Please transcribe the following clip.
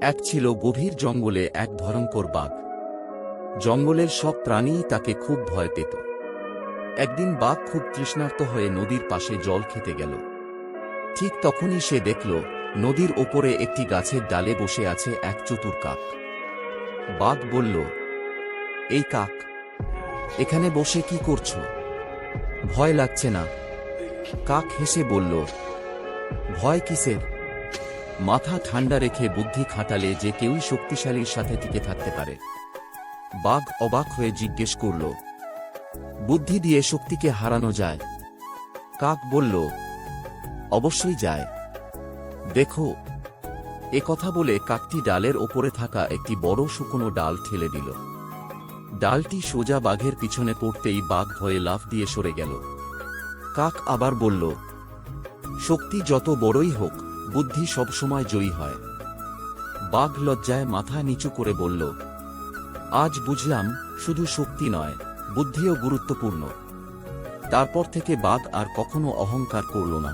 এক ছিল গভীর জঙ্গলে এক ভয়ঙ্কর বাঘ। জঙ্গলের সব প্রাণীই তাকে খুব ভয় পেত। একদিন বাঘ খুব তৃষ্ণার্ত হয়ে নদীর পাশে জল খেতে গেল। ঠিক তখনই সে দেখল নদীর ওপরে একটি গাছের ডালে বসে আছে এক চতুর কাক। বাঘ বলল, এই কাক, এখানে বসে কি করছো? ভয় লাগছে না? কাক হেসে বলল, ভয় কিসের? মাথা ঠান্ডা রেখে বুদ্ধি খাটালে যে কেউই শক্তিশালীর সাথে টিকে থাকতে পারে। বাঘ অবাক হয়ে জিজ্ঞেস করল, বুদ্ধি দিয়ে শক্তিকে হারানো যায়? কাক বলল, অবশ্যই যায়, দেখো। এ কথা বলে কাকটি ডালের ওপরে থাকা একটি বড় শুকনো ডাল ঠেলে দিল। ডালটি সোজা বাঘের পিছনে পড়তেই বাঘ ভয়ে লাফ দিয়ে সরে গেল। কাক আবার বলল, শক্তি যত বড়ই হোক, বুদ্ধি সবসময় জয়ী হয়। বাঘ লজ্জায় মাথা নিচু করে বলল, আজ বুঝলাম শুধু শক্তি নয়, বুদ্ধিও গুরুত্বপূর্ণ। তারপর থেকে বাঘ আর কখনো অহংকার করল না।